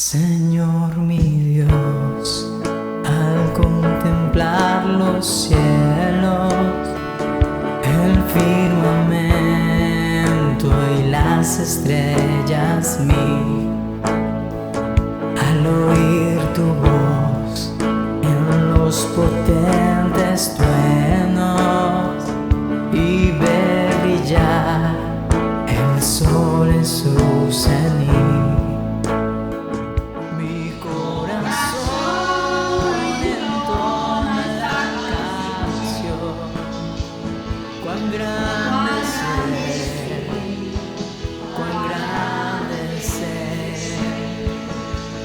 Señor mi Dios, al contemplar los cielos, el firmamento y las estrellas al oír tu voz en los potentes truenos y ver brillar el sol en su cenit. Cuán grande ser,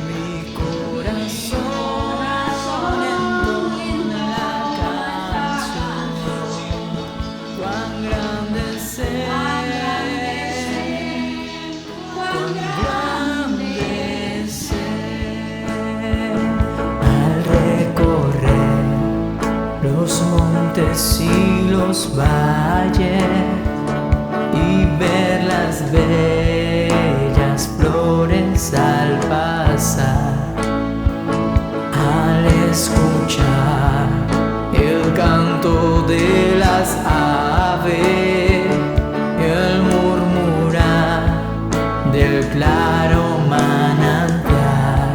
mi corazón entona la canción. Cuán grande ser, al recorrer los montes y los valles y ver las bellas flores al pasar, al escuchar el canto de las aves y el murmurar del claro manantial,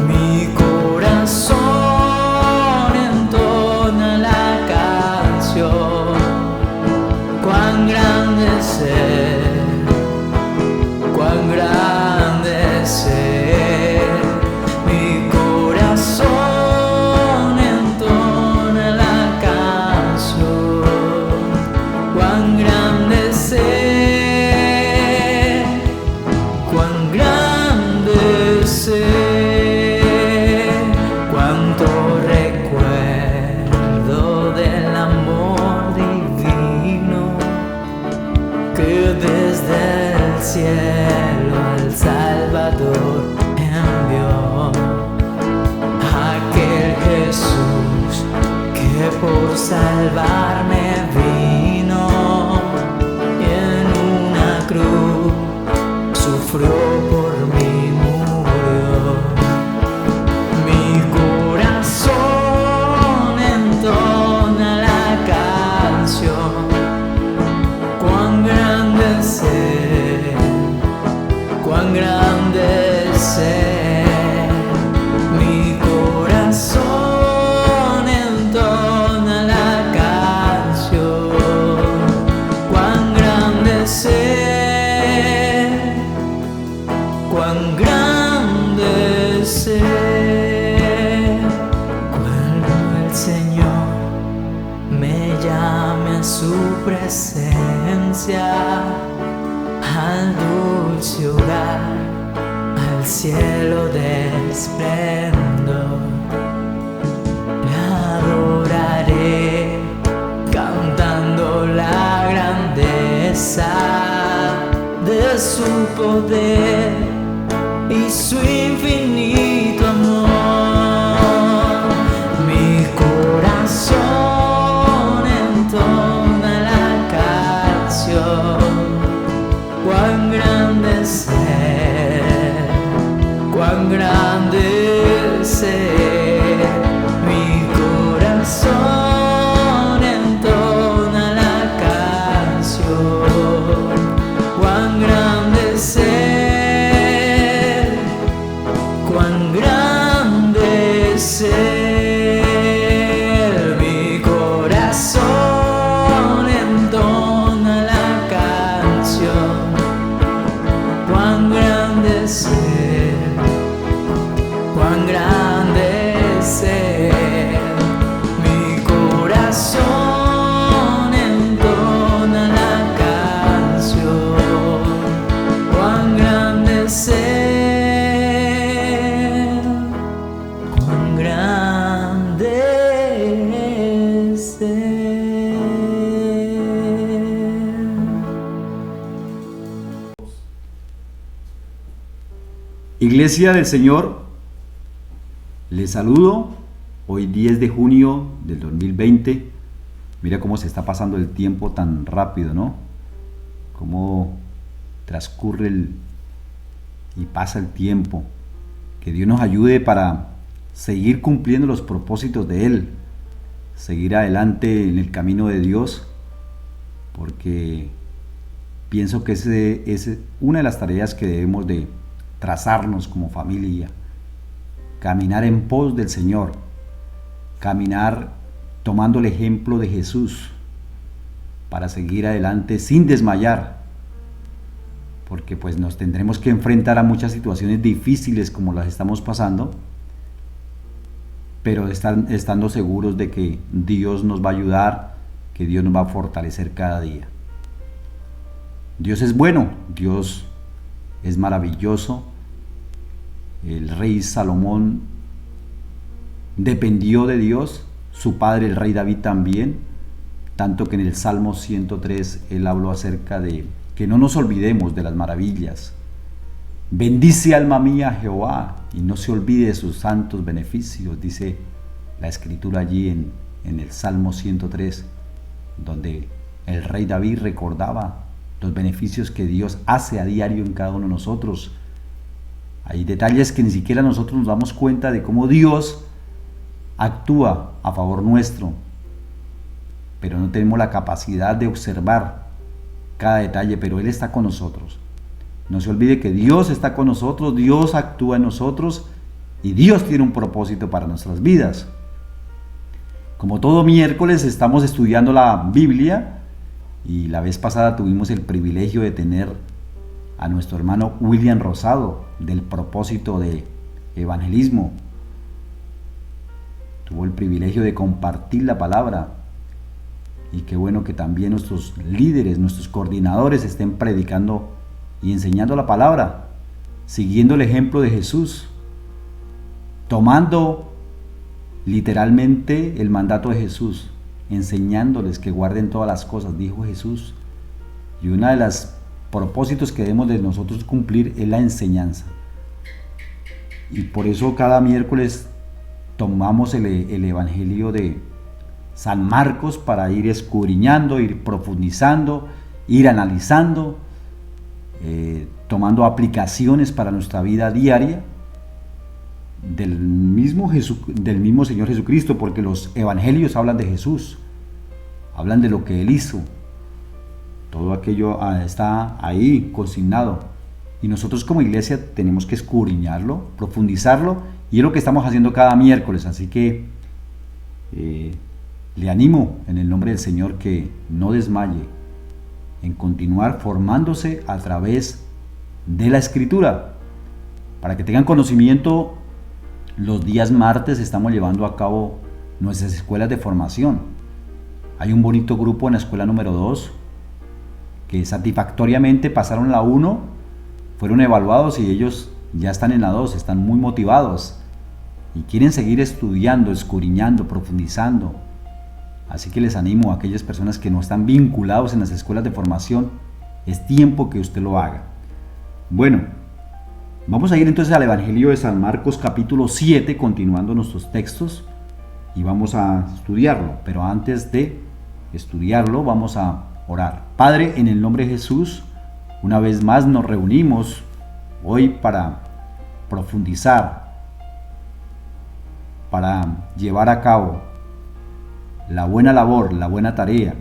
mi corazón entona la canción. Cuán grande ser, cuán grande ser, mi corazón entona la canción. Cuán grande ser, cuán grande ser, cuánto recuerdo del amor divino que desde el cielo al Salvador envió. Aquel Jesús que por salvarme vino y en una cruz sufrió por mí, murió. Mi corazón entona la canción. Cuán grande ser, cuán grande ser, mi corazón entona la canción. Cuán grande ser, cuán grande ser, cuando el Señor me llame a su presencia, al dulce hogar, al cielo de esplendor. Le adoraré cantando la grandeza de su poder y su infinito amor. Mi corazón entona la canción. Cuán grande ser, cuán grande ser, mi corazón entona la canción. Cuán grande ser, cuán grande ser, mi corazón entona la canción. Cuán grande ser, cuán grande ser, mi corazón entona la canción. Cuán grande ser, cuán grande ser. Iglesia del Señor, les saludo hoy 10 de junio del 2020. Mira cómo se está pasando el tiempo tan rápido, ¿no? Cómo transcurre y pasa el tiempo. Que Dios nos ayude para seguir cumpliendo los propósitos de Él, seguir adelante en el camino de Dios, porque pienso que es una de las tareas que debemos de trazarnos como familia, caminar en pos del Señor, caminar tomando el ejemplo de Jesús para seguir adelante sin desmayar, porque pues nos tendremos que enfrentar a muchas situaciones difíciles como las estamos pasando, pero estando seguros de que Dios nos va a ayudar, que Dios nos va a fortalecer cada día. Dios es bueno, Dios es maravilloso. El rey Salomón dependió de Dios, su padre el rey David también, tanto que en el Salmo 103 él habló acerca de que no nos olvidemos de las maravillas. Bendice alma mía a Jehová y no se olvide de sus santos beneficios, dice la escritura allí en el Salmo 103, donde el rey David recordaba los beneficios que Dios hace a diario en cada uno de nosotros. Hay detalles que ni siquiera nosotros nos damos cuenta de cómo Dios actúa a favor nuestro, pero no tenemos la capacidad de observar cada detalle, pero Él está con nosotros. No se olvide que Dios está con nosotros, Dios actúa en nosotros y Dios tiene un propósito para nuestras vidas. Como todo miércoles estamos estudiando la Biblia y la vez pasada tuvimos el privilegio de tener a nuestro hermano William Rosado del propósito de evangelismo. Tuvo el privilegio de compartir la palabra y qué bueno que también nuestros líderes, nuestros coordinadores estén predicando y enseñando la palabra, siguiendo el ejemplo de Jesús, tomando literalmente el mandato de Jesús, enseñándoles que guarden todas las cosas, dijo Jesús. Y uno de los propósitos que debemos de nosotros cumplir es la enseñanza. Y por eso cada miércoles tomamos el Evangelio de San Marcos para ir escudriñando, ir profundizando, ir analizando, tomando aplicaciones para nuestra vida diaria del mismo Señor Jesucristo, porque los evangelios hablan de Jesús, hablan de lo que Él hizo. Todo aquello está ahí consignado y nosotros como iglesia tenemos que escudriñarlo, profundizarlo, y es lo que estamos haciendo cada miércoles. Así que le animo en el nombre del Señor que no desmaye en continuar formándose a través de la Escritura. Para que tengan conocimiento, los días martes estamos llevando a cabo nuestras escuelas de formación. Hay un bonito grupo en la escuela número 2 que satisfactoriamente pasaron la 1, fueron evaluados y ellos ya están en la 2, están muy motivados y quieren seguir estudiando, escudriñando, profundizando. Así que les animo a aquellas personas que no están vinculados en las escuelas de formación, es tiempo que usted lo haga. Bueno, vamos a ir entonces al Evangelio de San Marcos capítulo 7, continuando nuestros textos, y vamos a estudiarlo. Pero antes de estudiarlo vamos a orar. Padre, en el nombre de Jesús, una vez más nos reunimos hoy para profundizar, para llevar a cabo la buena labor, la buena tarea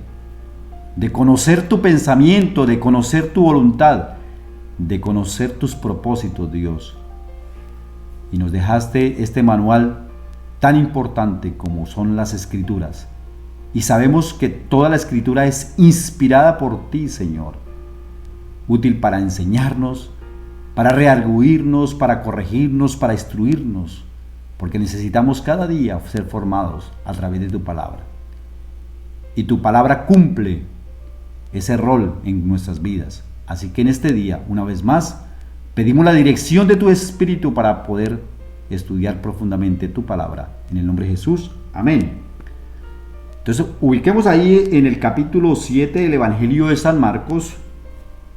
de conocer tu pensamiento, de conocer tu voluntad, de conocer tus propósitos, Dios. Y nos dejaste este manual tan importante como son las Escrituras. Y sabemos que toda la Escritura es inspirada por ti, Señor, útil para enseñarnos, para redarguirnos, para corregirnos, para instruirnos, porque necesitamos cada día ser formados a través de tu palabra. Y tu palabra cumple ese rol en nuestras vidas. Así que en este día, una vez más, pedimos la dirección de tu Espíritu para poder estudiar profundamente tu palabra. En el nombre de Jesús, amén. Entonces, ubiquemos ahí en el capítulo 7 del Evangelio de San Marcos,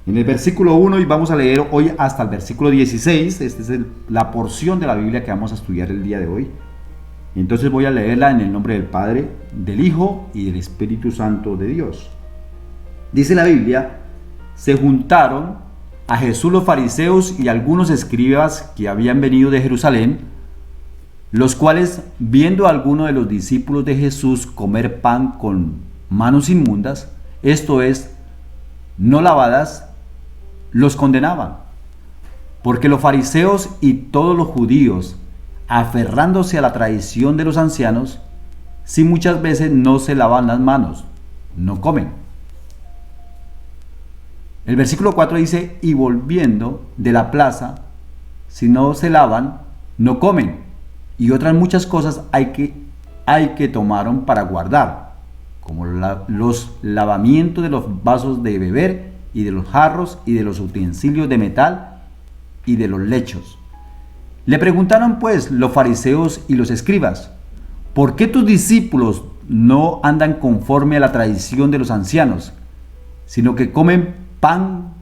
en el versículo 1, y vamos a leer hoy hasta el versículo 16. Esta es la porción de la Biblia que vamos a estudiar el día de hoy. Entonces voy a leerla en el nombre del Padre, del Hijo y del Espíritu Santo de Dios. Dice la Biblia: se juntaron a Jesús los fariseos y algunos escribas que habían venido de Jerusalén, los cuales, viendo a alguno de los discípulos de Jesús comer pan con manos inmundas, esto es, no lavadas, los condenaban. Porque los fariseos y todos los judíos, aferrándose a la tradición de los ancianos, si muchas veces no se lavan las manos, no comen. El versículo 4 dice, y volviendo de la plaza, si no se lavan, no comen. Y otras muchas cosas hay que tomaron para guardar, como los lavamientos de los vasos de beber y de los jarros y de los utensilios de metal y de los lechos. Le preguntaron pues los fariseos y los escribas, ¿por qué tus discípulos no andan conforme a la tradición de los ancianos, sino que comen pan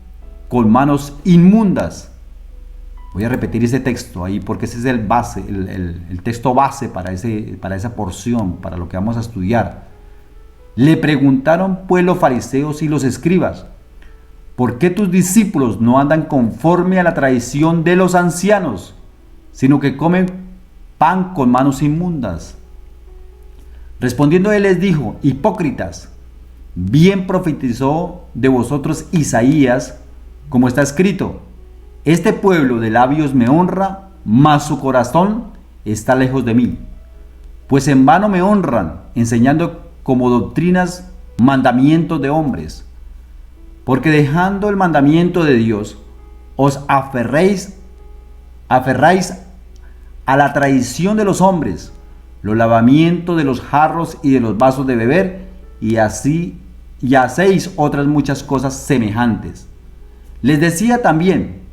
con manos inmundas? Voy a repetir ese texto ahí porque ese es el base, el texto base para esa porción, para lo que vamos a estudiar. Le preguntaron pues los fariseos y los escribas, ¿por qué tus discípulos no andan conforme a la tradición de los ancianos, sino que comen pan con manos inmundas? Respondiendo él les dijo, hipócritas, bien profetizó de vosotros Isaías, como está escrito, este pueblo de labios me honra, mas su corazón está lejos de mí. Pues en vano me honran, enseñando como doctrinas mandamientos de hombres. Porque dejando el mandamiento de Dios, os aferráis a la tradición de los hombres, los lavamientos de los jarros y de los vasos de beber, y hacéis otras muchas cosas semejantes. Les decía también,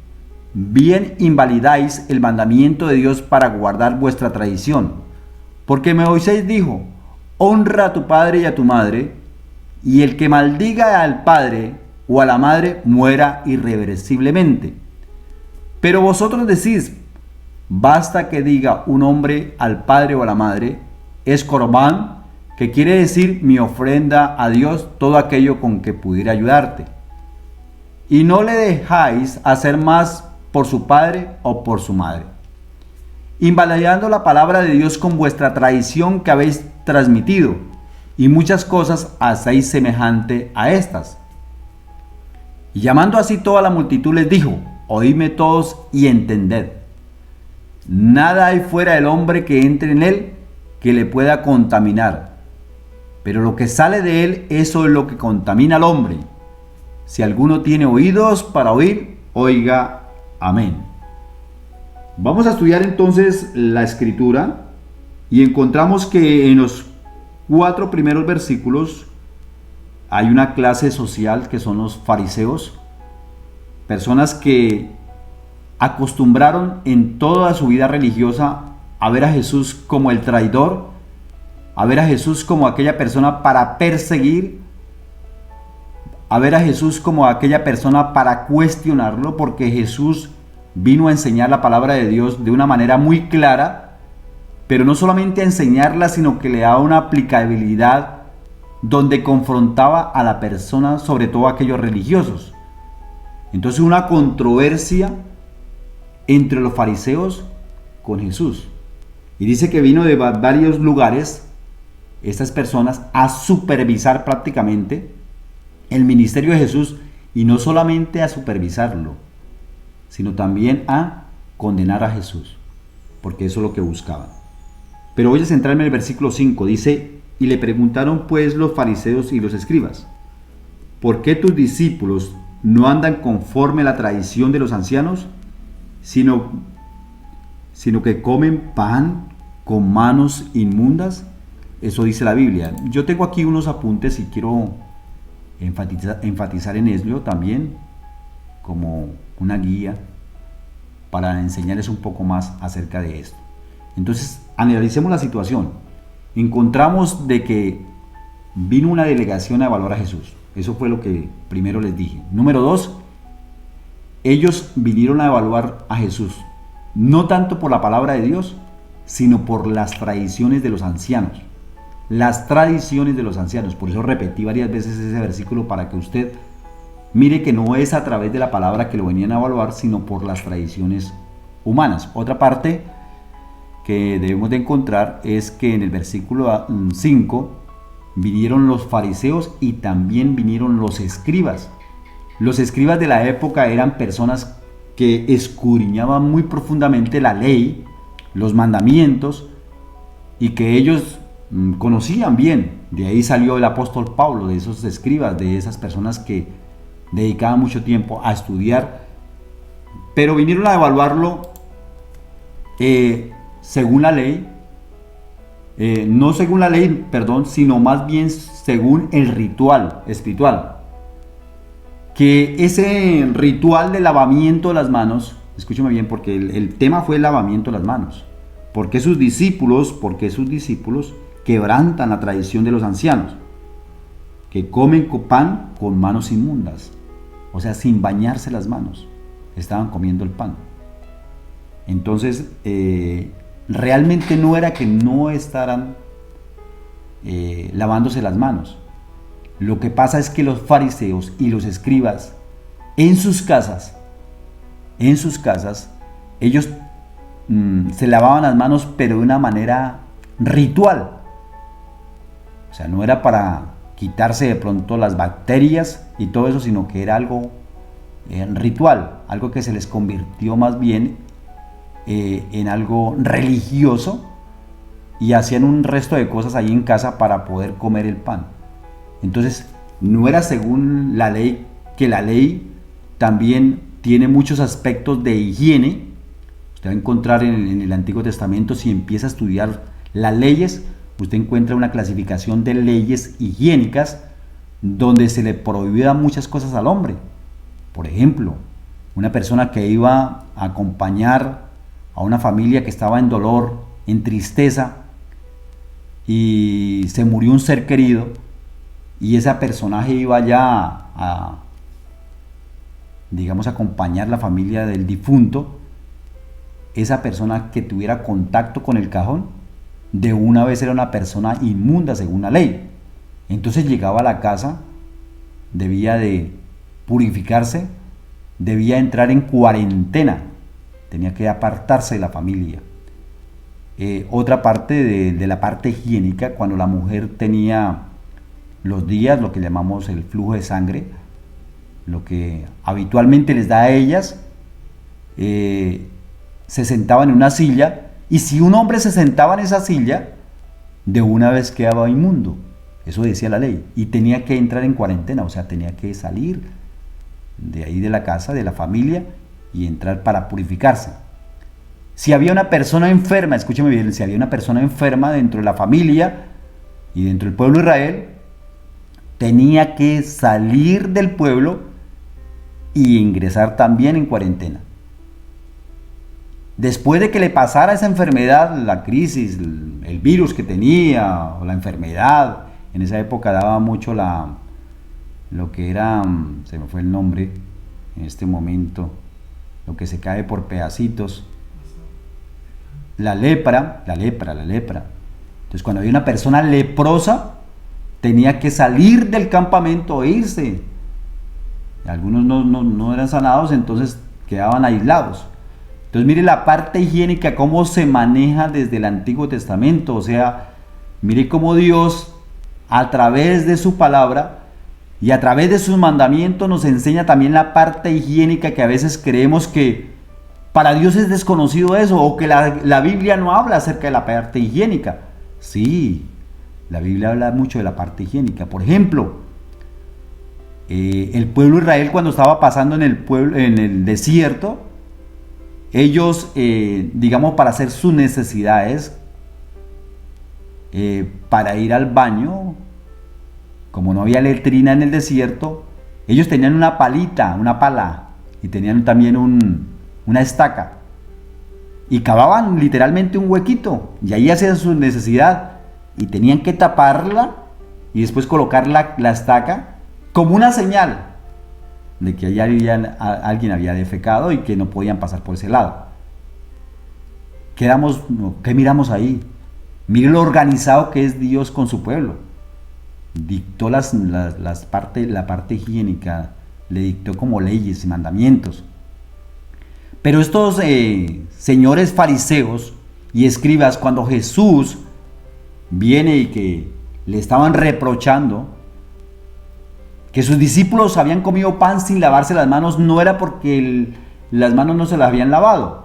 bien invalidáis el mandamiento de Dios para guardar vuestra tradición, porque Moisés dijo, honra a tu padre y a tu madre, y el que maldiga al padre o a la madre muera irreversiblemente. Pero vosotros decís, basta que diga un hombre al padre o a la madre, es corbán, que quiere decir mi ofrenda a Dios, todo aquello con que pudiera ayudarte. Y no le dejáis hacer más por su padre o por su madre, invalidando la palabra de Dios con vuestra tradición que habéis transmitido, y muchas cosas hacéis semejante a estas. Y llamando así toda la multitud les dijo, oídme todos y entended. Nada hay fuera del hombre que entre en él que le pueda contaminar, pero lo que sale de él, eso es lo que contamina al hombre. Si alguno tiene oídos para oír, oiga. Amén. Vamos a estudiar entonces la escritura y encontramos que en los 4 primeros versículos hay una clase social que son los fariseos, personas que acostumbraron en toda su vida religiosa a ver a Jesús como el traidor, a ver a Jesús como aquella persona para perseguir, a ver a Jesús como aquella persona para cuestionarlo, porque Jesús vino a enseñar la palabra de Dios de una manera muy clara, pero no solamente a enseñarla, sino que le daba una aplicabilidad donde confrontaba a la persona, sobre todo a aquellos religiosos. Entonces una controversia entre los fariseos con Jesús. Y dice que vino de varios lugares estas personas a supervisar prácticamente el ministerio de Jesús, y no solamente a supervisarlo, sino también a condenar a Jesús, porque eso es lo que buscaban. Pero voy a centrarme en el versículo 5, dice, y le preguntaron pues los fariseos y los escribas, ¿por qué tus discípulos no andan conforme a la tradición de los ancianos, sino que comen pan con manos inmundas? Eso dice la Biblia. Yo tengo aquí unos apuntes y quiero enfatizar en ello también como una guía para enseñarles un poco más acerca de esto. Entonces, analicemos la situación. Encontramos de que vino una delegación a evaluar a Jesús. Eso fue lo que primero les dije. Número 2, ellos vinieron a evaluar a Jesús, no tanto por la palabra de Dios, sino por las tradiciones de los ancianos. Las tradiciones de los ancianos. Por eso repetí varias veces ese versículo, para que usted mire que no es a través de la palabra que lo venían a evaluar, sino por las tradiciones humanas. Otra parte que debemos de encontrar es que en el versículo 5 vinieron los fariseos y también vinieron los escribas. Los escribas de la época eran personas que escudriñaban muy profundamente la ley, los mandamientos, y que ellos conocían bien. De ahí salió el apóstol Pablo, de esos escribas, de esas personas que dedicaban mucho tiempo a estudiar, pero vinieron a evaluarlo según la ley, no según la ley, perdón, sino más bien según el ritual espiritual. Que ese ritual de lavamiento de las manos, escúchame bien, porque el tema fue el lavamiento de las manos. ¿Por qué sus discípulos quebrantan la tradición de los ancianos? Que comen pan con manos inmundas, o sea, sin bañarse las manos, estaban comiendo el pan. Entonces, realmente no era que no estaran lavándose las manos. Lo que pasa es que los fariseos y los escribas en sus casas, ellos se lavaban las manos, pero de una manera ritual. O sea, no era para quitarse de pronto las bacterias y todo eso, sino que era algo ritual, algo que se les convirtió más bien en algo religioso, y hacían un resto de cosas ahí en casa para poder comer el pan. Entonces, no era según la ley, que la ley también tiene muchos aspectos de higiene. Usted va a encontrar en el Antiguo Testamento, si empieza a estudiar las leyes, usted encuentra una clasificación de leyes higiénicas donde se le prohibían muchas cosas al hombre. Por ejemplo, una persona que iba a acompañar a una familia que estaba en dolor, en tristeza, y se murió un ser querido, y ese personaje iba ya a, digamos, acompañar la familia del difunto. Esa persona que tuviera contacto con el cajón, de una vez era una persona inmunda según la ley. Entonces llegaba a la casa, debía de purificarse, debía entrar en cuarentena, tenía que apartarse de la familia. Otra parte de la parte higiénica, cuando la mujer tenía los días, lo que llamamos el flujo de sangre, lo que habitualmente les da a ellas, se sentaban en una silla, y si un hombre se sentaba en esa silla, de una vez quedaba inmundo. Eso decía la ley, y tenía que entrar en cuarentena, o sea, tenía que salir de ahí de la casa, de la familia, y entrar para purificarse. Si había una persona enferma, escúcheme bien, si había una persona enferma dentro de la familia y dentro del pueblo de Israel, tenía que salir del pueblo y ingresar también en cuarentena. Después de que le pasara esa enfermedad, la crisis, el virus que tenía, o la enfermedad, en esa época daba mucho lo que era, se me fue el nombre en este momento, lo que se cae por pedacitos, la lepra. Entonces, cuando había una persona leprosa, tenía que salir del campamento e irse. Algunos no eran sanados, entonces quedaban aislados. Entonces, mire la parte higiénica, cómo se maneja desde el Antiguo Testamento. O sea, mire cómo Dios, a través de su palabra y a través de sus mandamientos, nos enseña también la parte higiénica, que a veces creemos que para Dios es desconocido eso, o que la Biblia no habla acerca de la parte higiénica. Sí, la Biblia habla mucho de la parte higiénica. Por ejemplo, el pueblo de Israel, cuando estaba pasando en el desierto, ellos, digamos, para hacer sus necesidades, para ir al baño, como no había letrina en el desierto, ellos tenían una pala, y tenían también una estaca, y cavaban literalmente un huequito, y ahí hacían su necesidad, y tenían que taparla y después colocar la estaca como una señal de que alguien había defecado y que no podían pasar por ese lado. ¿Qué miramos ahí? Mire lo organizado que es Dios con su pueblo. Dictó la parte higiénica, le dictó como leyes y mandamientos. Pero estos señores fariseos y escribas, cuando Jesús viene y que le estaban reprochando que sus discípulos habían comido pan sin lavarse las manos, no era porque las manos no se las habían lavado,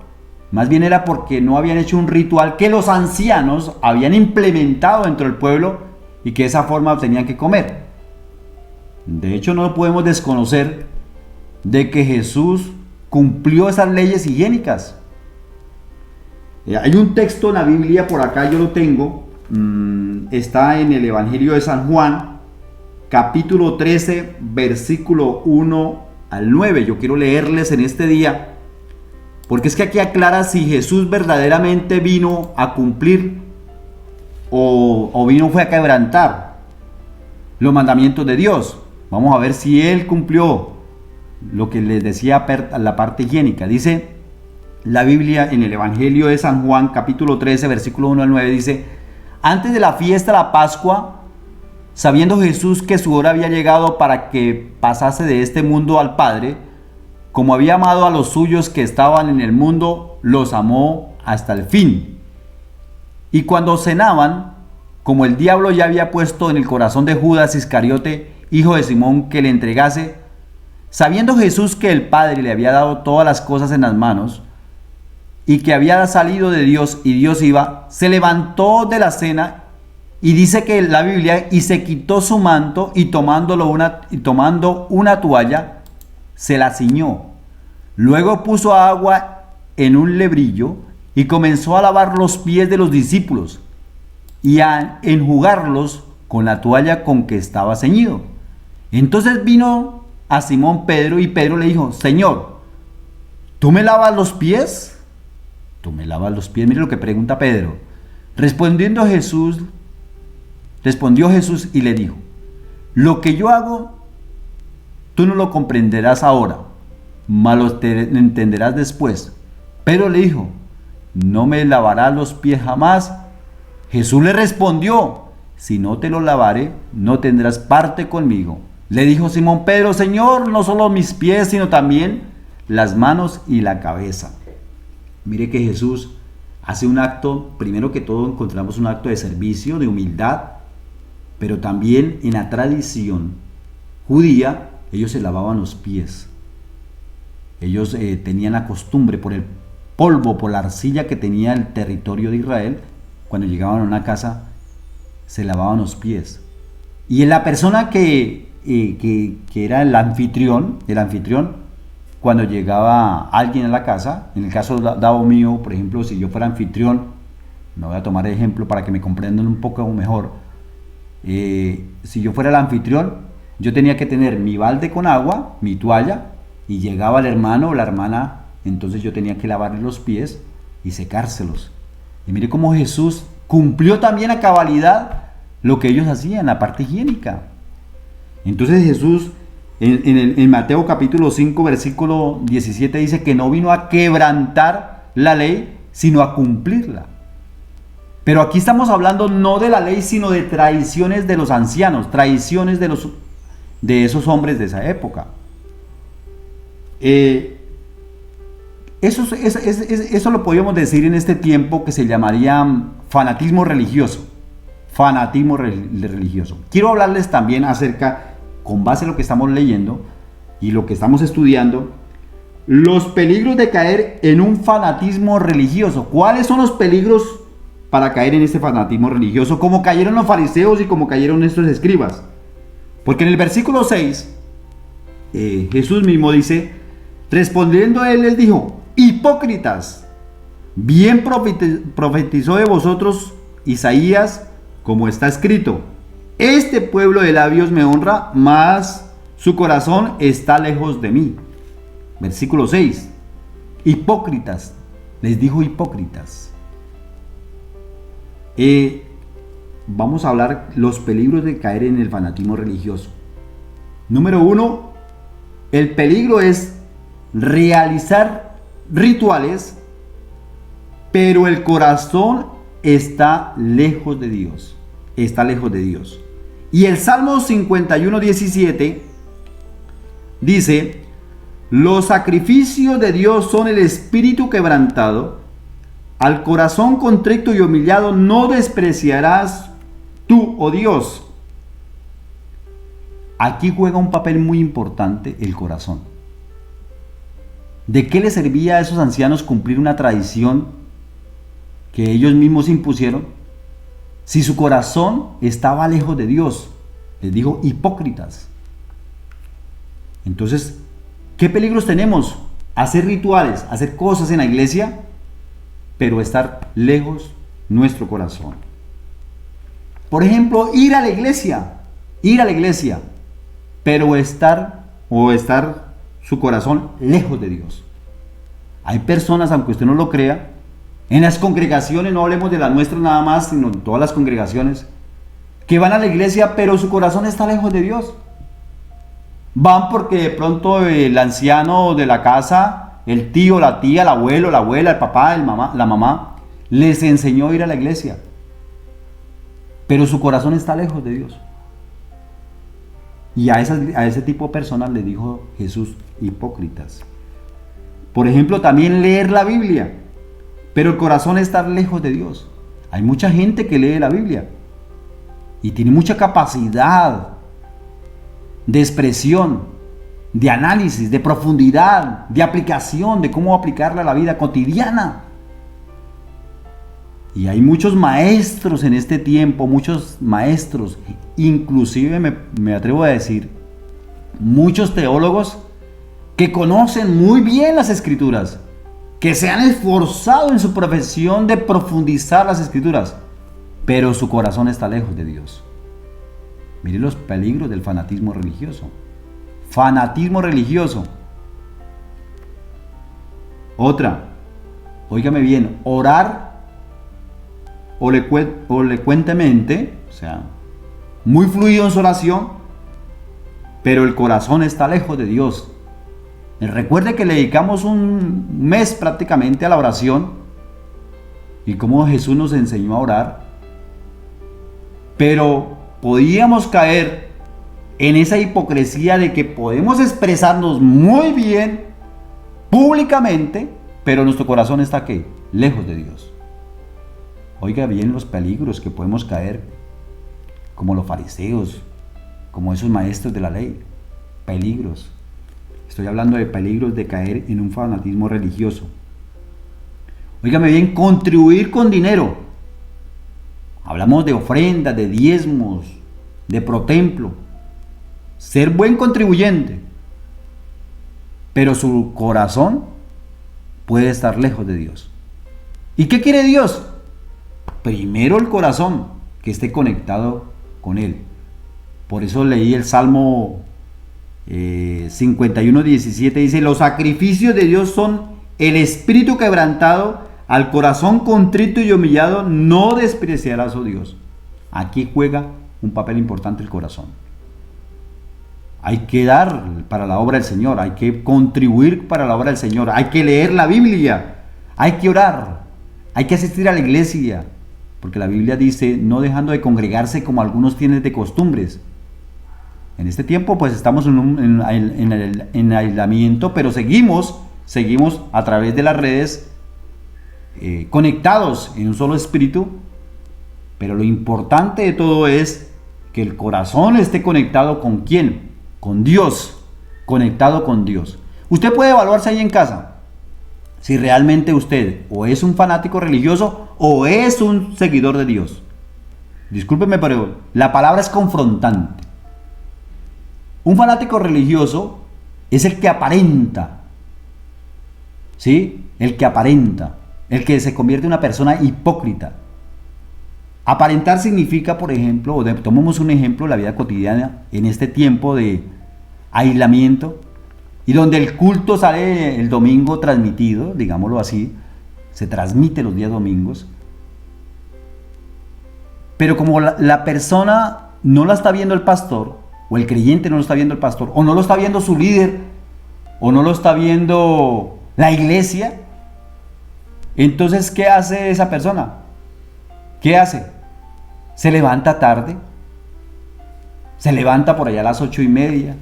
más bien era porque no habían hecho un ritual que los ancianos habían implementado dentro del pueblo y que de esa forma tenían que comer. De hecho, no podemos desconocer de que Jesús cumplió esas leyes higiénicas. Hay un texto en la Biblia, por acá yo lo tengo, está en el Evangelio de San Juan, capítulo 13, versículo 1 al 9. Yo quiero leerles en este día, porque es que aquí aclara si Jesús verdaderamente vino a cumplir o vino fue a quebrantar los mandamientos de Dios. Vamos a ver si Él cumplió lo que les decía la parte higiénica. Dice la Biblia en el Evangelio de San Juan, capítulo 13, versículo 1 al 9, dice: antes de la fiesta de la Pascua, sabiendo Jesús que su hora había llegado para que pasase de este mundo al Padre, como había amado a los suyos que estaban en el mundo, los amó hasta el fin. Y cuando cenaban, como el diablo ya había puesto en el corazón de Judas Iscariote, hijo de Simón, que le entregase, sabiendo Jesús que el Padre le había dado todas las cosas en las manos, y que había salido de Dios y Dios iba, se levantó de la cena, y dice que la Biblia, y se quitó su manto, y tomando una toalla, se la ciñó. Luego puso agua en un lebrillo, y comenzó a lavar los pies de los discípulos, y a enjugarlos con la toalla con que estaba ceñido. Entonces vino a Simón Pedro, y Pedro le dijo: Señor, ¿tú me lavas los pies? ¿Tú me lavas los pies? Mire lo que pregunta Pedro. Respondió Jesús y le dijo: lo que yo hago, tú no lo comprenderás ahora, mas lo entenderás después. Pedro le dijo: ¿no me lavarás los pies jamás? Jesús le respondió: si no te los lavaré, no tendrás parte conmigo. Le dijo Simón Pedro: Señor, no solo mis pies, sino también las manos y la cabeza. Mire que Jesús hace un acto, primero que todo encontramos un acto de servicio, de humildad, pero también en la tradición judía, ellos se lavaban los pies. Ellos tenían la costumbre, por el polvo, por la arcilla que tenía el territorio de Israel, cuando llegaban a una casa, se lavaban los pies. Y en la persona que era el anfitrión, cuando llegaba alguien a la casa, en el caso dado mío, por ejemplo, si yo fuera anfitrión, me voy a tomar de ejemplo para que me comprendan un poco mejor. Si yo fuera el anfitrión, yo tenía que tener mi balde con agua, mi toalla, y llegaba el hermano o la hermana, entonces yo tenía que lavarle los pies y secárselos. Y mire cómo Jesús cumplió también a cabalidad lo que ellos hacían, la parte higiénica. Entonces Jesús en Mateo capítulo 5 versículo 17 dice que no vino a quebrantar la ley, sino a cumplirla. Pero aquí estamos hablando no de la ley, sino de tradiciones de los ancianos, tradiciones de esos hombres de esa época. Eso lo podríamos decir en este tiempo que se llamaría fanatismo religioso. Fanatismo religioso. Quiero hablarles también acerca, con base en lo que estamos leyendo y lo que estamos estudiando, los peligros de caer en un fanatismo religioso. ¿Cuáles son los peligros para caer en este fanatismo religioso? Como cayeron los fariseos y como cayeron estos escribas. Porque en el versículo 6, Jesús mismo dice, respondiendo él les dijo: hipócritas, bien profetizó de vosotros Isaías, como está escrito: este pueblo de labios me honra, mas su corazón está lejos de mí. Versículo 6. Hipócritas, les dijo hipócritas. Vamos a hablar los peligros de caer en el fanatismo religioso. Número 1, el peligro es realizar rituales, pero el corazón está lejos de Dios. Está lejos de Dios. Y el Salmo 51:17 dice, los sacrificios de Dios son el espíritu quebrantado, al corazón contrito y humillado no despreciarás tú, oh Dios. Aquí juega un papel muy importante el corazón. ¿De qué les servía a esos ancianos cumplir una tradición que ellos mismos impusieron si su corazón estaba lejos de Dios? Les dijo hipócritas. Entonces, ¿qué peligros tenemos? Hacer rituales, hacer cosas en la iglesia, pero estar lejos nuestro corazón. Por ejemplo, ir a la iglesia, pero estar su corazón lejos de Dios. Hay personas, aunque usted no lo crea, en las congregaciones, no hablemos de las nuestras nada más, sino en todas las congregaciones, que van a la iglesia, pero su corazón está lejos de Dios. Van porque de pronto el anciano de la casa, el tío, la tía, el abuelo, la abuela, el papá, la mamá, les enseñó a ir a la iglesia, pero su corazón está lejos de Dios. Y a ese tipo de personas le dijo Jesús hipócritas. Por ejemplo, también leer la Biblia, pero el corazón está lejos de Dios. Hay mucha gente que lee la Biblia y tiene mucha capacidad de expresión, de análisis, de profundidad, de aplicación, de cómo aplicarla a la vida cotidiana. Y hay muchos maestros en este tiempo, muchos maestros, inclusive me atrevo a decir, muchos teólogos que conocen muy bien las Escrituras, que se han esforzado en su profesión de profundizar las Escrituras, pero su corazón está lejos de Dios. Miren los peligros del fanatismo religioso. Fanatismo religioso. Otra, óigame bien, orar elocuentemente, o sea, muy fluido en su oración, pero el corazón está lejos de Dios. Recuerde que le dedicamos un mes prácticamente a la oración y cómo Jesús nos enseñó a orar, pero podíamos caer en esa hipocresía de que podemos expresarnos muy bien públicamente, pero nuestro corazón está ¿qué? Lejos de Dios. Oiga bien los peligros que podemos caer, como los fariseos, como esos maestros de la ley. Peligros. Estoy hablando de peligros de caer en un fanatismo religioso. Óigame bien, contribuir con dinero. Hablamos de ofrendas, de diezmos, de protemplo. Ser buen contribuyente. Pero su corazón puede estar lejos de Dios. ¿Y qué quiere Dios? Primero el corazón, que esté conectado con Él. Por eso leí el Salmo 51:17, dice, los sacrificios de Dios son el espíritu quebrantado, al corazón contrito y humillado no despreciarás, oh Dios. Aquí juega un papel importante el corazón. Hay que dar para la obra del Señor, hay que contribuir para la obra del Señor, hay que leer la Biblia, hay que orar, hay que asistir a la iglesia, porque la Biblia dice, no dejando de congregarse como algunos tienen de costumbres. En este tiempo pues estamos en aislamiento, pero seguimos a través de las redes conectados en un solo espíritu, pero lo importante de todo es que el corazón esté conectado ¿con quién? Con Dios, conectado con Dios. Usted puede evaluarse ahí en casa si realmente usted o es un fanático religioso o es un seguidor de Dios. Discúlpeme, pero la palabra es confrontante. Un fanático religioso es el que aparenta, ¿sí? El que se convierte en una persona hipócrita. Aparentar significa, por ejemplo, tomemos un ejemplo de la vida cotidiana en este tiempo de aislamiento y donde el culto sale el domingo transmitido, digámoslo así, se transmite los días domingos, pero como la persona no la está viendo el pastor, o el creyente no lo está viendo el pastor, o no lo está viendo su líder, o no lo está viendo la iglesia, entonces ¿qué hace esa persona? ¿Qué hace? Se levanta tarde, se levanta por allá a las 8:30,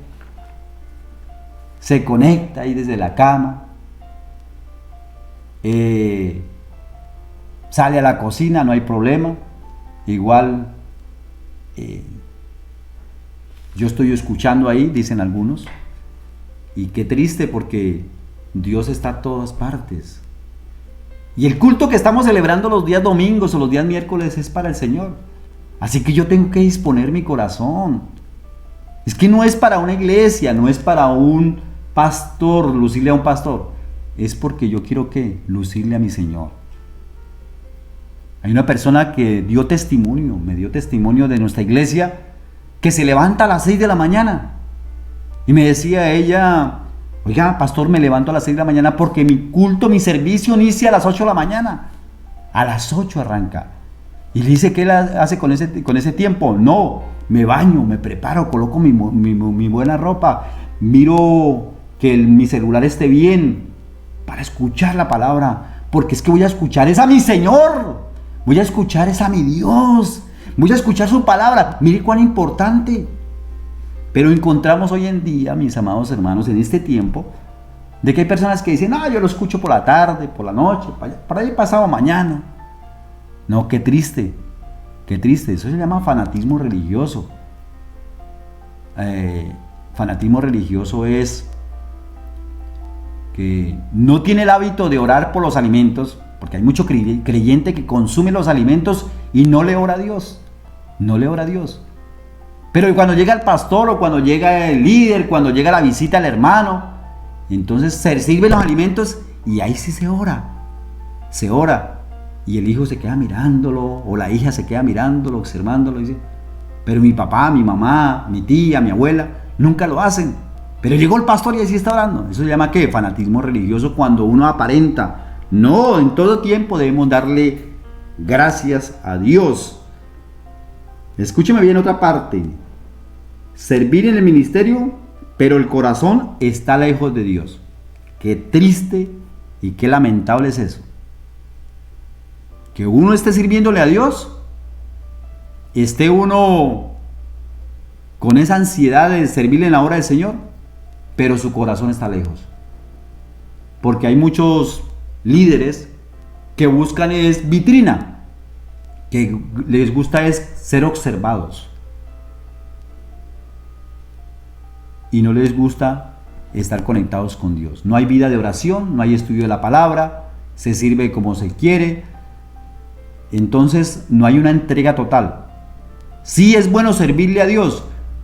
se conecta ahí desde la cama, sale a la cocina, no hay problema. Igual yo estoy escuchando ahí, dicen algunos, y qué triste porque Dios está a todas partes. Y el culto que estamos celebrando los días domingos o los días miércoles es para el Señor. Así que yo tengo que disponer mi corazón. Es que no es para una iglesia, no es para un pastor, lucirle a un pastor. Es porque yo quiero que lucirle a mi Señor. Hay una persona que dio testimonio, me dio testimonio de nuestra iglesia, que se levanta a las 6 de la mañana. Y me decía ella, oiga, pastor, me levanto a las 6 de la mañana porque mi culto, mi servicio inicia a las 8 de la mañana. A las 8 arranca. Y le dice, ¿qué él hace con ese tiempo? No, me baño, me preparo, coloco mi buena ropa, miro que mi celular esté bien para escuchar la palabra, porque es que voy a escuchar es a mi Señor, voy a escuchar es a mi Dios, voy a escuchar su palabra. Mire cuán importante. Pero encontramos hoy en día, mis amados hermanos, en este tiempo, de que hay personas que dicen, yo lo escucho por la tarde, por la noche, para ahí pasado mañana. No, qué triste, eso se llama fanatismo religioso. Fanatismo religioso es que no tiene el hábito de orar por los alimentos, porque hay mucho creyente que consume los alimentos y no le ora a Dios, Pero cuando llega el pastor o cuando llega el líder, cuando llega la visita al hermano, entonces se sirven los alimentos y ahí sí se ora. Y el hijo se queda mirándolo, o la hija se queda mirándolo, observándolo, dice, pero mi papá, mi mamá, mi tía, mi abuela, nunca lo hacen. Pero llegó el pastor y así está orando. Eso se llama ¿qué? Fanatismo religioso, cuando uno aparenta. No, en todo tiempo debemos darle gracias a Dios. Escúcheme bien otra parte. Servir en el ministerio, pero el corazón está lejos de Dios. Qué triste y qué lamentable es eso. Que uno esté sirviéndole a Dios, esté uno con esa ansiedad de servirle en la obra del Señor, pero su corazón está lejos. Porque hay muchos líderes que buscan es vitrina, que les gusta es ser observados. Y no les gusta estar conectados con Dios. No hay vida de oración, no hay estudio de la palabra, se sirve como se quiere. Entonces no hay una entrega total. Sí es bueno servirle a Dios,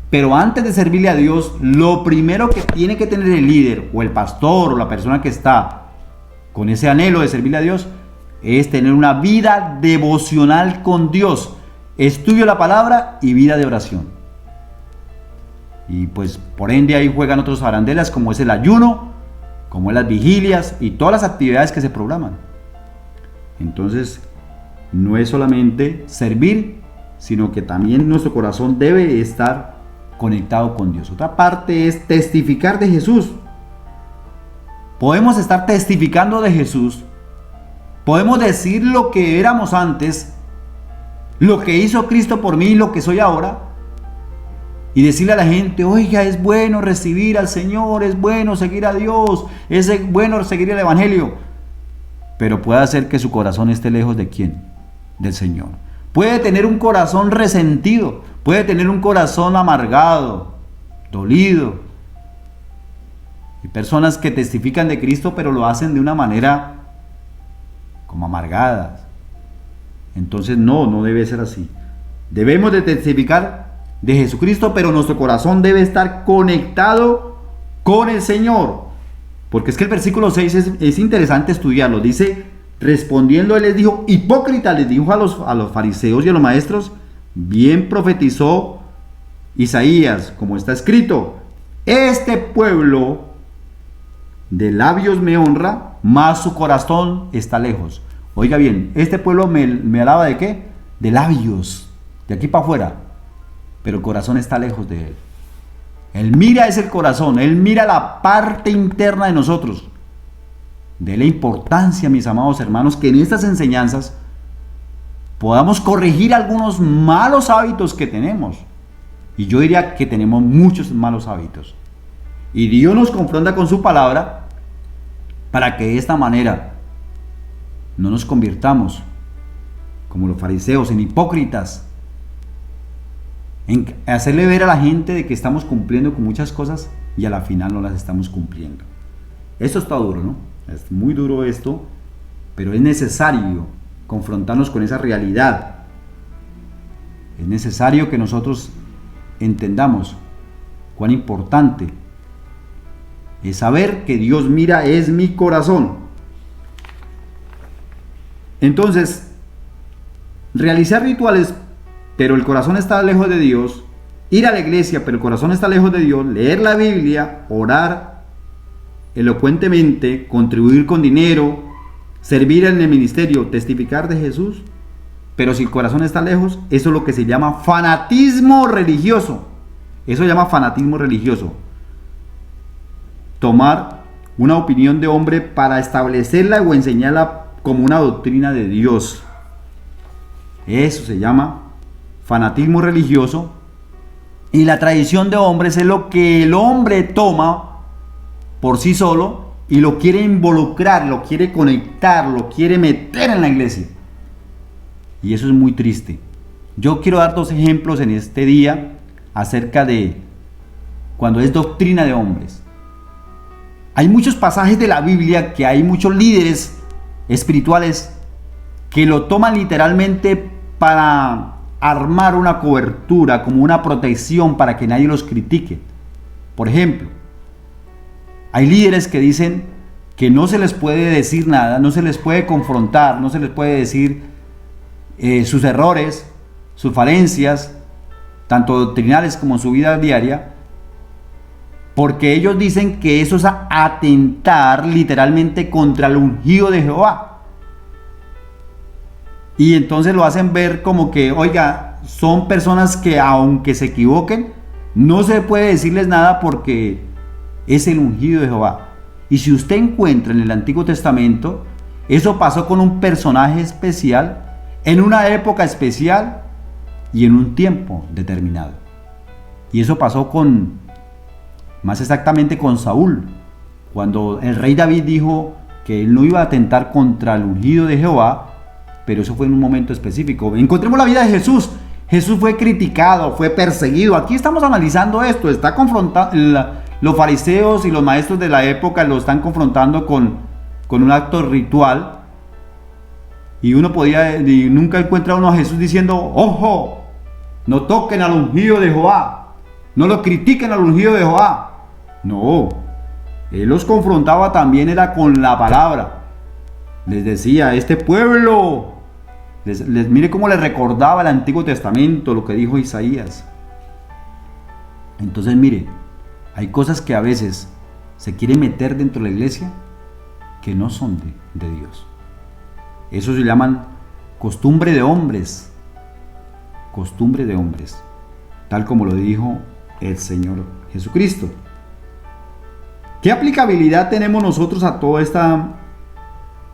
pero antes de servirle a Dios, lo primero que tiene que tener el líder o el pastor o la persona que está con ese anhelo de servirle a Dios es tener una vida devocional con Dios, estudio de la palabra y vida de oración. Y pues por ende ahí juegan otros arandelas, como es el ayuno, como es las vigilias y todas las actividades que se programan. Entonces no es solamente servir, sino que también nuestro corazón debe estar conectado con Dios. Otra parte es testificar de Jesús. Podemos estar testificando de Jesús. Podemos decir lo que éramos antes, lo que hizo Cristo por mí y lo que soy ahora. Y decirle a la gente, oiga, es bueno recibir al Señor, es bueno seguir a Dios, es bueno seguir el Evangelio. Pero puede hacer que su corazón esté lejos de ¿quién? Del Señor. Puede tener un corazón resentido, puede tener un corazón amargado, dolido. Hay personas que testifican de Cristo, pero lo hacen de una manera como amargadas. Entonces no debe ser así. Debemos de testificar de Jesucristo, pero nuestro corazón debe estar conectado con el Señor. Porque es que el versículo 6 es interesante estudiarlo. Dice, respondiendo él les dijo, hipócrita, les dijo a los fariseos y a los maestros, bien profetizó Isaías, como está escrito, este pueblo de labios me honra, mas su corazón está lejos. Oiga bien, este pueblo me alaba ¿de qué? De labios, de aquí para afuera, pero el corazón está lejos de él. Él mira es el corazón, él mira la parte interna de nosotros. De la importancia, mis amados hermanos, que en estas enseñanzas podamos corregir algunos malos hábitos que tenemos. Y yo diría que tenemos muchos malos hábitos. Y Dios nos confronta con su palabra para que de esta manera no nos convirtamos como los fariseos en hipócritas, en hacerle ver a la gente de que estamos cumpliendo con muchas cosas y a la final no las estamos cumpliendo. Esto está duro, ¿no? Es muy duro esto, pero es necesario confrontarnos con esa realidad. Es necesario que nosotros entendamos cuán importante es saber que Dios mira es mi corazón. Entonces, realizar rituales, pero el corazón está lejos de Dios, ir a la iglesia, pero el corazón está lejos de Dios, leer la Biblia, orar elocuentemente, contribuir con dinero, servir en el ministerio, testificar de Jesús, pero si el corazón está lejos, eso es lo que se llama fanatismo religioso. Eso se llama fanatismo religioso. Tomar una opinión de hombre para establecerla o enseñarla como una doctrina de Dios. Eso se llama fanatismo religioso. Y la tradición de hombres es lo que el hombre toma por sí solo y lo quiere involucrar, lo quiere conectar, lo quiere meter en la iglesia. Y eso es muy triste. Yo quiero dar dos ejemplos en este día acerca de cuando es doctrina de hombres. Hay muchos pasajes de la Biblia que hay muchos líderes espirituales que lo toman literalmente para armar una cobertura, como una protección para que nadie los critique. Por ejemplo, hay líderes que dicen que no se les puede decir nada, no se les puede confrontar, no se les puede decir sus errores, sus falencias, tanto doctrinales como en su vida diaria, porque ellos dicen que eso es atentar literalmente contra el ungido de Jehová. Y entonces lo hacen ver como que, oiga, son personas que aunque se equivoquen, no se puede decirles nada porque es el ungido de Jehová. Y si usted encuentra en el Antiguo Testamento, eso pasó con un personaje especial, en una época especial y en un tiempo determinado. Y eso pasó más exactamente con Saúl, cuando el rey David dijo que él no iba a atentar contra el ungido de Jehová, pero eso fue en un momento específico. Encontremos la vida de Jesús. Jesús fue criticado, fue perseguido. Aquí estamos analizando esto, está confrontando, los fariseos y los maestros de la época lo están confrontando con un acto ritual. Y nunca encuentra uno a Jesús diciendo, ojo, no toquen al ungido de Jehová, no lo critiquen al ungido de Jehová. No, él los confrontaba también, era con la palabra. Les decía, este pueblo, mire cómo le recordaba el Antiguo Testamento, lo que dijo Isaías. Entonces mire, hay cosas que a veces se quieren meter dentro de la iglesia que no son de Dios. Eso se llaman costumbre de hombres. Costumbre de hombres. Tal como lo dijo el Señor Jesucristo. ¿Qué aplicabilidad tenemos nosotros a todo este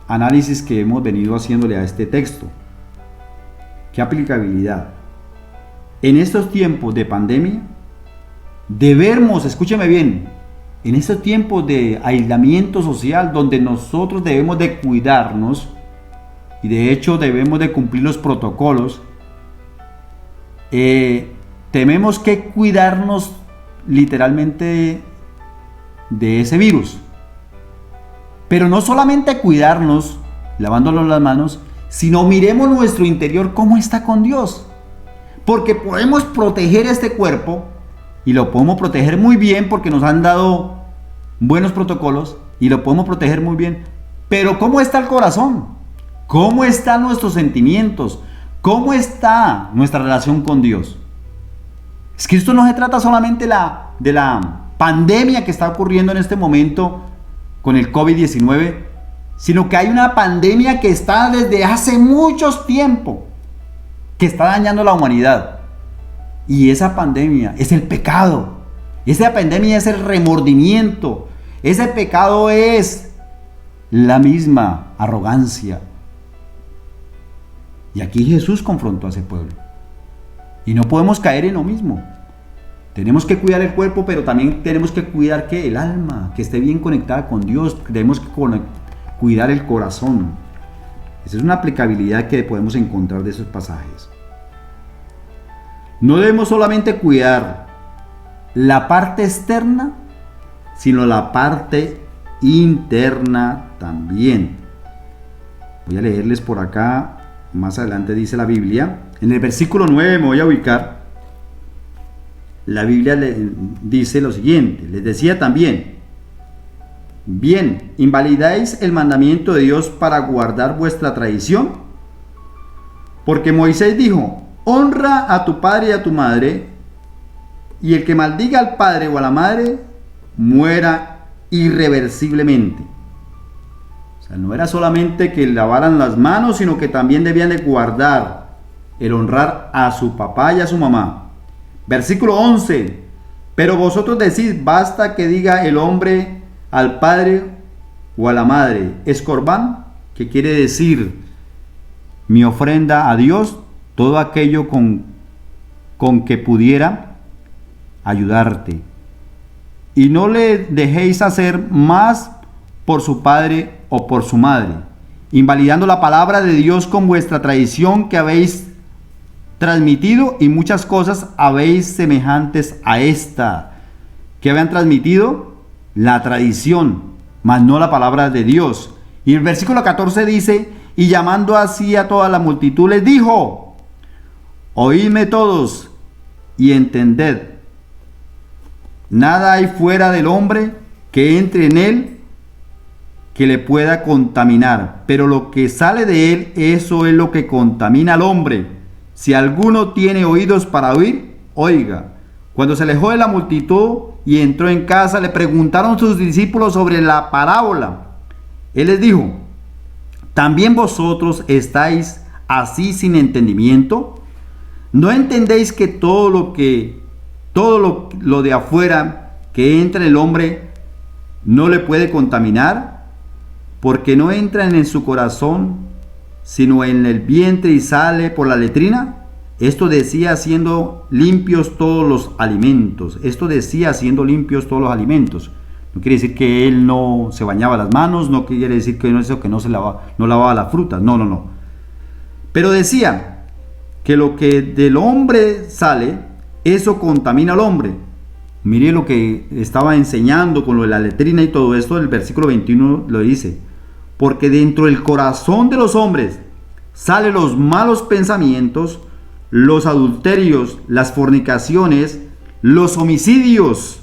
análisis que hemos venido haciéndole a este texto? ¿Qué aplicabilidad? En estos tiempos de pandemia, debemos, escúcheme bien, en estos tiempos de aislamiento social, donde nosotros debemos de cuidarnos, y de hecho debemos de cumplir los protocolos, tenemos que cuidarnos literalmente de ese virus. Pero no solamente cuidarnos lavándonos las manos, sino miremos nuestro interior cómo está con Dios. Porque podemos proteger este cuerpo y lo podemos proteger muy bien porque nos han dado buenos protocolos y lo podemos proteger muy bien. Pero ¿cómo está el corazón? ¿Cómo están nuestros sentimientos? ¿Cómo está nuestra relación con Dios? Es que esto no se trata solamente de la pandemia que está ocurriendo en este momento con el COVID-19, sino que hay una pandemia que está desde hace mucho tiempo, que está dañando a la humanidad. Y esa pandemia es el pecado. Esa pandemia es el remordimiento. Ese pecado es la misma arrogancia. Y aquí Jesús confrontó a ese pueblo. Y no podemos caer en lo mismo. Tenemos que cuidar el cuerpo, pero también tenemos que cuidar ¿qué? El alma, que esté bien conectada con Dios. Tenemos que cuidar el corazón. Esa es una aplicabilidad que podemos encontrar de esos pasajes. No debemos solamente cuidar la parte externa, sino la parte interna también. Voy a leerles por acá, más adelante dice la Biblia. En el versículo 9 me voy a ubicar. La Biblia dice lo siguiente, les decía también: bien, ¿invalidáis el mandamiento de Dios para guardar vuestra tradición? Porque Moisés dijo: honra a tu padre y a tu madre, y el que maldiga al padre o a la madre, muera irreversiblemente. O sea, no era solamente que lavaran las manos, sino que también debían de guardar el honrar a su papá y a su mamá. Versículo 11. Pero vosotros decís: basta que diga el hombre al padre o a la madre, es corbán, que quiere decir mi ofrenda a Dios, todo aquello con que pudiera ayudarte. Y no le dejéis hacer más por su padre o por su madre, invalidando la palabra de Dios con vuestra tradición que habéis transmitido, y muchas cosas habéis semejantes a esta, que habían transmitido la tradición, mas no la palabra de Dios. Y el versículo 14 dice: y llamando así a toda la multitud les dijo: oídme todos y entended, nada hay fuera del hombre que entre en él que le pueda contaminar, pero lo que sale de él, eso es lo que contamina al hombre. Si alguno tiene oídos para oír, oiga. Cuando se alejó de la multitud y entró en casa, le preguntaron sus discípulos sobre la parábola. Él les dijo: ¿también vosotros estáis así sin entendimiento? ¿No entendéis que todo lo de afuera que entra en el hombre no le puede contaminar? Porque no entra en su corazón, sino en el vientre y sale por la letrina. Esto decía haciendo limpios todos los alimentos. No quiere decir que él no se bañaba las manos, no quiere decir que no lavaba las frutas. No. Pero decía que lo que del hombre sale, eso contamina al hombre. Mire lo que estaba enseñando con lo de la letrina y todo esto. El versículo 21 lo dice: porque dentro del corazón de los hombres salen los malos pensamientos, los adulterios, las fornicaciones, los homicidios,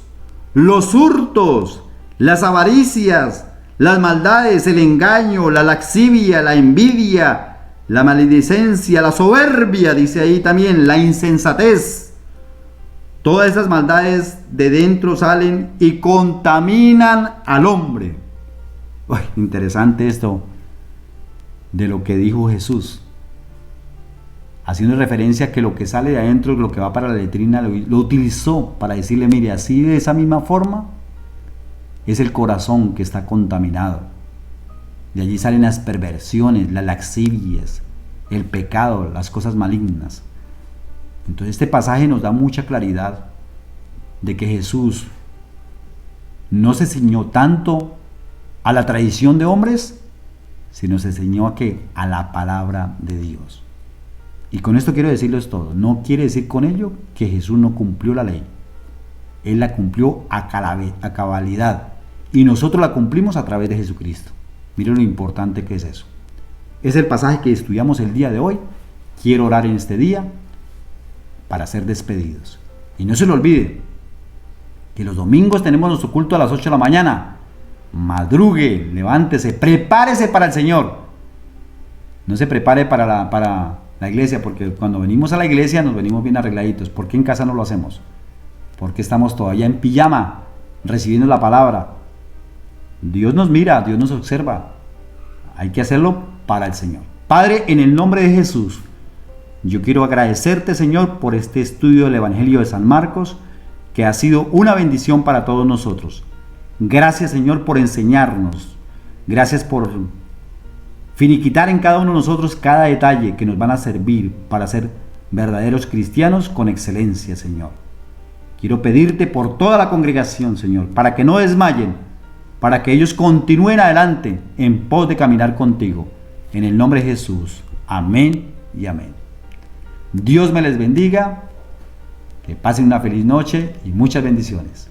los hurtos, las avaricias, las maldades, el engaño, la lascivia, la envidia, la maledicencia, la soberbia, dice ahí también, la insensatez. Todas esas maldades de dentro salen y contaminan al hombre. Uy, interesante esto de lo que dijo Jesús, haciendo referencia a que lo que sale de adentro, lo que va para la letrina, lo utilizó para decirle: mire, así de esa misma forma es el corazón que está contaminado. De allí salen las perversiones, las lascivias, el pecado, las cosas malignas. Entonces este pasaje nos da mucha claridad de que Jesús no se ciñó tanto a la tradición de hombres, sino se ciñó a ¿qué? A la palabra de Dios. Y con esto quiero decirles todo. No quiere decir con ello que Jesús no cumplió la ley. Él la cumplió a cabalidad. Y nosotros la cumplimos a través de Jesucristo. Miren lo importante que es eso. Es el pasaje que estudiamos el día de hoy. Quiero orar en este día para ser despedidos. Y no se lo olvide que los domingos tenemos nuestro culto a las 8 de la mañana. Madrugue, levántese, prepárese para el Señor. No se prepare para la iglesia, porque cuando venimos a la iglesia nos venimos bien arregladitos. ¿Por qué en casa no lo hacemos? Porque estamos todavía en pijama, recibiendo la palabra. Dios nos mira, Dios nos observa. Hay que hacerlo para el Señor. Padre, en el nombre de Jesús, yo quiero agradecerte, Señor, por este estudio del Evangelio de San Marcos, que ha sido una bendición para todos nosotros. Gracias, Señor, por enseñarnos. Gracias por finiquitar en cada uno de nosotros cada detalle que nos van a servir para ser verdaderos cristianos con excelencia, Señor. Quiero pedirte por toda la congregación, Señor, para que no desmayen, para que ellos continúen adelante en pos de caminar contigo. En el nombre de Jesús. Amén y amén. Dios me les bendiga, que pasen una feliz noche y muchas bendiciones.